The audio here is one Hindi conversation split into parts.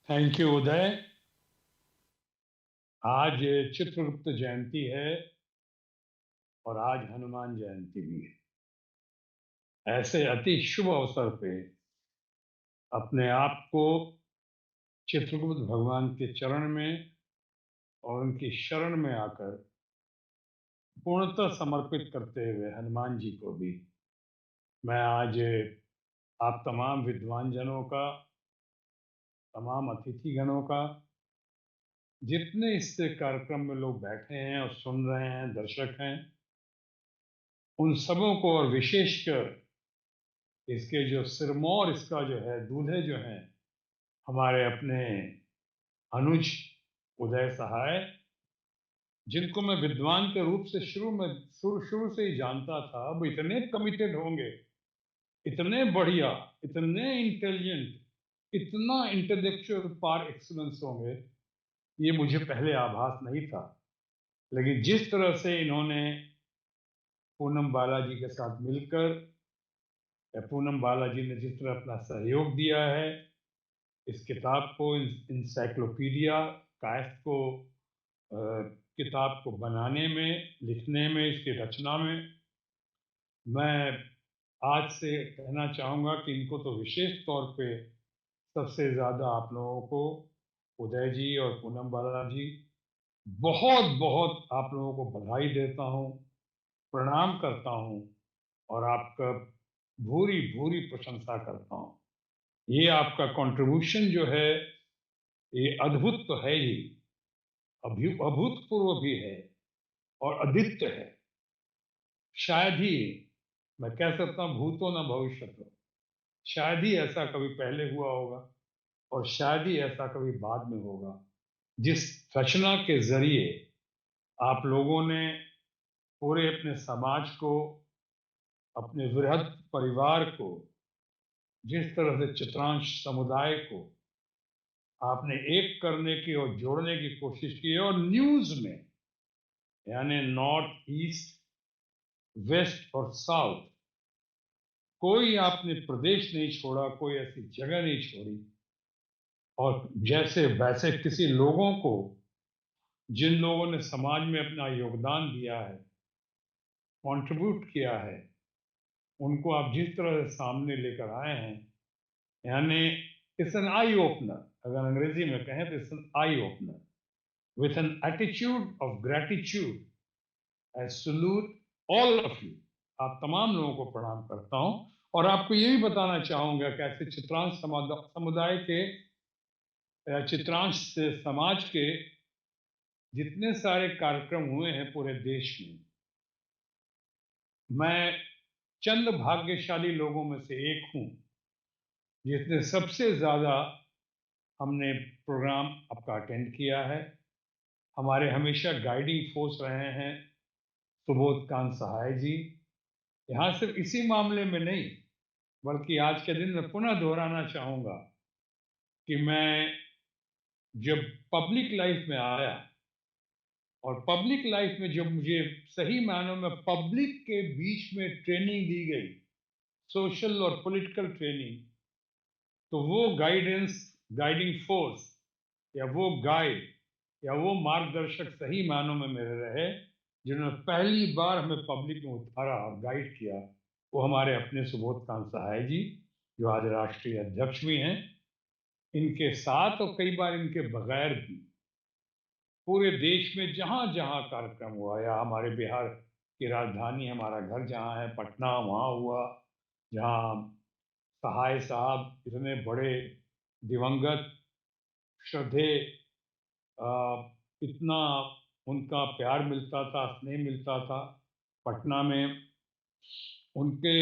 थैंक यू उदय। आज चित्रगुप्त जयंती है और आज हनुमान जयंती भी है। ऐसे अति शुभ अवसर पे अपने आप को चित्रगुप्त भगवान के चरण में और उनकी शरण में आकर पूर्णतः समर्पित करते हुए हनुमान जी को भी मैं आज आप तमाम विद्वान जनों का, तमाम अतिथिगणों का, जितने इस कार्यक्रम में लोग बैठे हैं और सुन रहे हैं, दर्शक हैं, उन सबों को और विशेषकर इसके जो सिरमौर इसका जो है दूल्हे जो हैं, हमारे अपने अनुज उदय सहाय, जिनको मैं विद्वान के रूप से शुरू शुरू से ही जानता था। वो इतने कमिटेड होंगे, इतने बढ़िया, इतने इंटेलिजेंट, इतना इंटेलेक्चुअल पार एक्सीलेंस होंगे, ये मुझे पहले आभास नहीं था। लेकिन जिस तरह से इन्होंने पूनम बालाजी के साथ मिलकर, या पूनम बालाजी ने जिस तरह अपना सहयोग दिया है इस किताब को, इंसाइक्लोपीडिया कायस्थ को, अ, किताब को बनाने में, लिखने में, इसकी रचना में, मैं आज से कहना चाहूँगा कि इनको तो विशेष तौर पे सबसे ज़्यादा आप लोगों को, उदय जी और पूनम बालाजी, बहुत बहुत आप लोगों को बधाई देता हूँ, प्रणाम करता हूँ और आपका भूरी भूरी प्रशंसा करता हूँ। ये आपका कंट्रीब्यूशन जो है, ये अद्भुत तो है ही, अभूतपूर्व भी है और अद्वितीय है। शायद ही मैं कह सकता हूं भूतो न भविष्यतो, शायद ही ऐसा कभी पहले हुआ होगा और शायद ही ऐसा कभी बाद में होगा। जिस रचना के जरिए आप लोगों ने पूरे अपने समाज को, अपने वृहद परिवार को, जिस तरह से चित्रांश समुदाय को आपने एक करने की और जोड़ने की कोशिश की है, और न्यूज में, यानी नॉर्थ ईस्ट, वेस्ट और साउथ, कोई आपने प्रदेश नहीं छोड़ा, कोई ऐसी जगह नहीं छोड़ी। और जैसे वैसे किसी लोगों को, जिन लोगों ने समाज में अपना योगदान दिया है, कंट्रीब्यूट किया है, उनको आप जिस तरह से सामने लेकर आए हैं, यानी इट्स एन आई ओपनर। अगर अंग्रेजी में कहें तो it's an eye opener with an attitude of gratitude. I salute all of you. आप तमाम लोगों को प्रणाम करता हूं और आपको ये भी बताना चाहूंगा कैसे चित्रांश समुदाय के, चित्रांश से समाज के जितने सारे कार्यक्रम हुए हैं पूरे देश में, मैं चंद भाग्यशाली लोगों में से एक हूं जिसने सबसे ज्यादा, हमने प्रोग्राम आपका अटेंड किया है। हमारे हमेशा गाइडिंग फोर्स रहे हैं सुबोध कांत सहाय जी। यहाँ सिर्फ इसी मामले में नहीं, बल्कि आज के दिन में पुनः दोहराना चाहूंगा कि मैं जब पब्लिक लाइफ में आया, और पब्लिक लाइफ में जब मुझे सही मायनों में पब्लिक के बीच में ट्रेनिंग दी गई, सोशल और पॉलिटिकल ट्रेनिंग, तो वो गाइडेंस, गाइडिंग फोर्स, या वो गाइड, या वो मार्गदर्शक सही मायनों में मेरे रहे, जिन्होंने पहली बार हमें पब्लिक में उतारा और गाइड किया, वो हमारे अपने सुबोध कांत सहाय जी, जो आज राष्ट्रीय अध्यक्ष भी हैं। इनके साथ और कई बार इनके बगैर भी पूरे देश में जहां जहां कार्यक्रम हुआ, या हमारे बिहार की राजधानी, हमारा घर जहां है पटना, वहां हुआ, जहां सहाय साहब इतने बड़े दिवंगत, श्रद्धे, अ, इतना उनका प्यार मिलता था, स्नेह मिलता था पटना में, उनके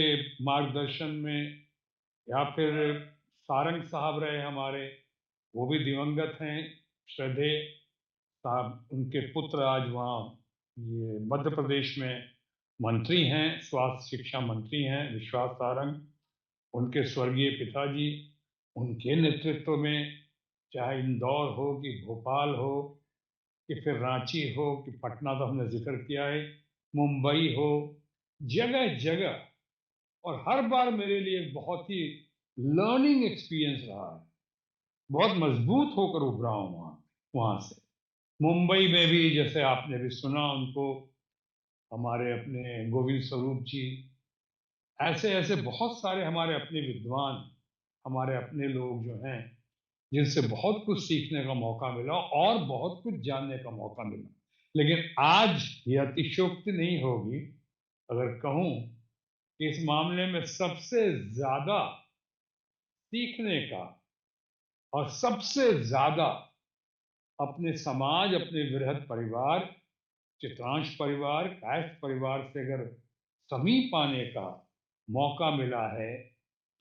मार्गदर्शन में। या फिर सारंग साहब रहे हमारे, वो भी दिवंगत हैं, श्रद्धे साहब, उनके पुत्र आज वहाँ ये मध्य प्रदेश में मंत्री हैं, स्वास्थ्य शिक्षा मंत्री हैं, विश्वास सारंग। उनके स्वर्गीय पिताजी, उनके नेतृत्व में, चाहे इंदौर हो कि भोपाल हो कि फिर रांची हो कि पटना, तो हमने जिक्र किया है, मुंबई हो, जगह जगह, और हर बार मेरे लिए बहुत ही लर्निंग एक्सपीरियंस रहा है। बहुत मजबूत होकर उभरा हूँ वहाँ वहाँ से। मुंबई में भी जैसे आपने भी सुना उनको, हमारे अपने गोविंद स्वरूप जी, ऐसे-ऐसे बहुत सारे हमारे अपने विद्वान, हमारे अपने लोग जो हैं, जिनसे बहुत कुछ सीखने का मौका मिला और बहुत कुछ जानने का मौका मिला। लेकिन आज ये अतिशयोक्ति नहीं होगी अगर कहूँ कि इस मामले में सबसे ज़्यादा सीखने का और सबसे ज़्यादा अपने समाज, अपने वृहद परिवार, चित्रांश परिवार, कायस्थ परिवार से अगर समीप आने का मौका मिला है,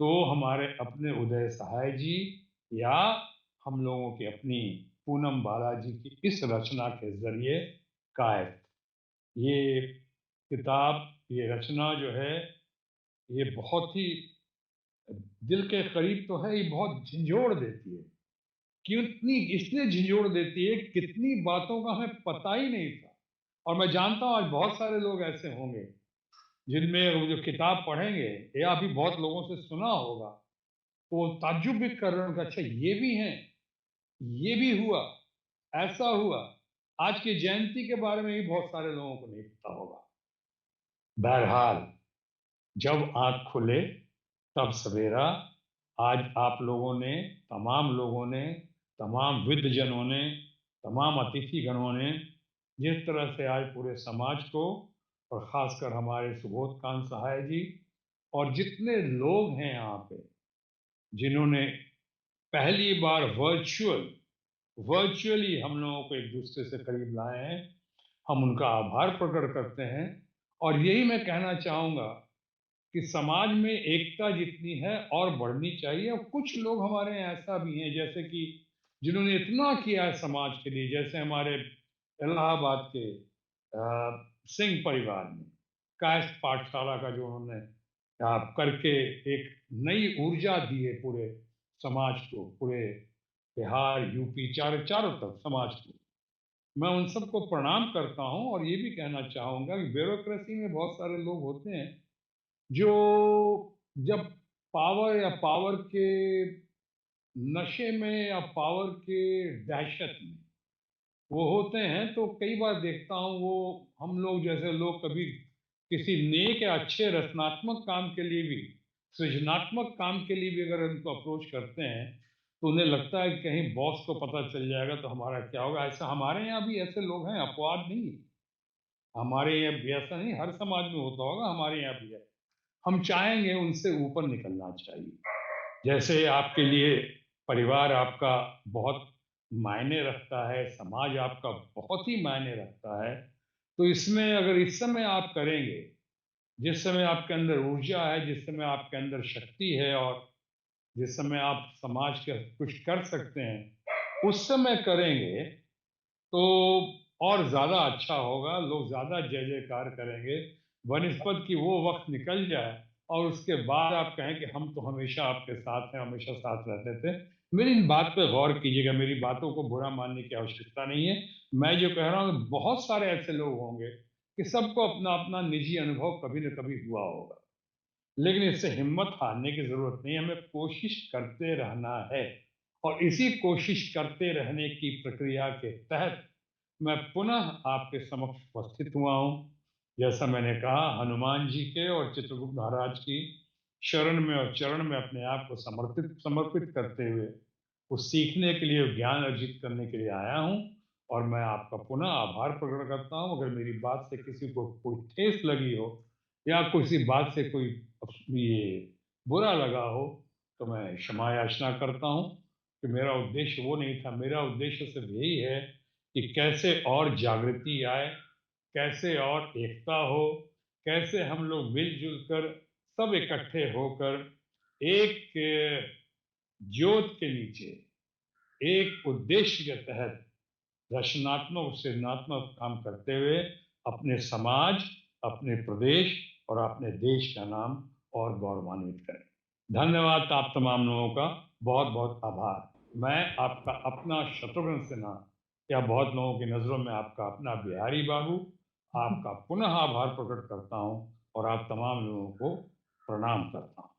तो हमारे अपने उदय सहाय जी या हम लोगों की अपनी पूनम बालाजी की इस रचना के ज़रिए कायस्थ। ये किताब, ये रचना जो है, ये बहुत ही दिल के करीब तो है, ये बहुत झंझोड़ देती है। कितनी इसलिए झिझोड़ देती है, कितनी बातों का हमें पता ही नहीं था। और मैं जानता हूँ आज बहुत सारे लोग ऐसे होंगे जिनमें वो जो किताब पढ़ेंगे या भी बहुत लोगों से सुना होगा, तो वो ताज्जुब भी कर रहे होंगे, अच्छा ये भी हैं, ये भी हुआ, ऐसा हुआ। आज की जयंती के बारे में भी बहुत सारे लोगों को नहीं पता होगा। बहरहाल, जब आंख खुले तब सवेरा। आज आप लोगों ने, तमाम लोगों ने, तमाम विद्वजनों ने, तमाम अतिथिगणों ने जिस तरह से आज पूरे समाज को और खासकर हमारे सुबोध कांत सहाय जी और जितने लोग हैं यहाँ पे, जिन्होंने पहली बार वर्चुअली हम लोगों को एक दूसरे से करीब लाए हैं, हम उनका आभार प्रकट करते हैं। और यही मैं कहना चाहूँगा कि समाज में एकता जितनी है और बढ़नी चाहिए। और कुछ लोग हमारे यहाँ ऐसा भी हैं जैसे कि जिन्होंने इतना किया है समाज के लिए, जैसे हमारे इलाहाबाद के सिंह परिवार ने कायस्थ पाठशाला का जो उन्होंने करके एक नई ऊर्जा दी है पूरे समाज को, पूरे बिहार, यूपी, चारों तरफ समाज को। मैं उन सबको प्रणाम करता हूँ और ये भी कहना चाहूँगा कि ब्यूरोक्रेसी में बहुत सारे लोग होते हैं जो जब पावर या पावर के नशे में या पावर के दहशत में वो होते हैं, तो कई बार देखता हूँ वो हम लोग जैसे लोग कभी किसी नेक या अच्छे रचनात्मक काम के लिए भी, सृजनात्मक काम के लिए भी अगर उनको अप्रोच करते हैं, तो उन्हें लगता है कि कहीं बॉस को पता चल जाएगा तो हमारा क्या होगा। ऐसा हमारे यहाँ भी ऐसे लोग हैं, अपवाद नहीं। हमारे यहाँ भी ऐसा नहीं, हर समाज में होता होगा, हमारे यहाँ भी है। हम चाहेंगे उनसे ऊपर निकलना चाहिए। जैसे आपके लिए परिवार आपका बहुत मायने रखता है, समाज आपका बहुत ही मायने रखता है, तो इसमें अगर इस समय आप करेंगे, जिस समय आपके अंदर ऊर्जा है, जिस समय आपके अंदर शक्ति है और जिस समय आप समाज के कुछ कर सकते हैं, उस समय करेंगे तो और ज़्यादा अच्छा होगा, लोग ज़्यादा जय-जयकार करेंगे, बनिस्बत कि वो वक़्त निकल जाए और उसके बाद आप कहें कि हम तो हमेशा आपके साथ हैं, हमेशा साथ रहते थे। मेरी इन बात पे गौर कीजिएगा, मेरी बातों को बुरा मानने की आवश्यकता नहीं है। मैं जो कह रहा हूँ, बहुत सारे ऐसे लोग होंगे कि सबको अपना-अपना निजी अनुभव कभी न कभी हुआ होगा। लेकिन इससे हिम्मत हारने की ज़रूरत नहीं है, हमें कोशिश करते रहना है। और इसी कोशिश करते रहने की प्रक्रिया के तहत मैं पुनः आपके समक्ष उपस्थित हुआ हूँ। जैसा मैंने कहा, हनुमान जी के और चित्रगुप्त महाराज की शरण में और चरण में अपने आप को समर्पित समर्पित करते हुए कुछ सीखने के लिए, ज्ञान अर्जित करने के लिए आया हूँ। और मैं आपका पुनः आभार प्रकट करता हूँ। अगर मेरी बात से किसी को कोई ठेस लगी हो या किसी बात से कोई ये बुरा लगा हो, तो मैं क्षमा याचना करता हूँ कि मेरा उद्देश्य वो नहीं था। मेरा उद्देश्य सिर्फ यही है कि कैसे और जागृति आए, कैसे और एकता हो, कैसे हम लोग मिलजुल कर सब इकट्ठे होकर एक ज्योत के नीचे, एक उद्देश्य के तहत रचनात्मक सृजनात्मक काम करते हुए अपने समाज, अपने प्रदेश और अपने देश का नाम और गौरवान्वित करें। धन्यवाद आप तमाम लोगों का, बहुत बहुत आभार। मैं आपका अपना शत्रुघ्न सिन्हा या बहुत लोगों की नज़रों में आपका अपना बिहारी बाबू आपका पुनः आभार प्रकट करता हूँ और आप तमाम लोगों को प्रणाम करता हूँ।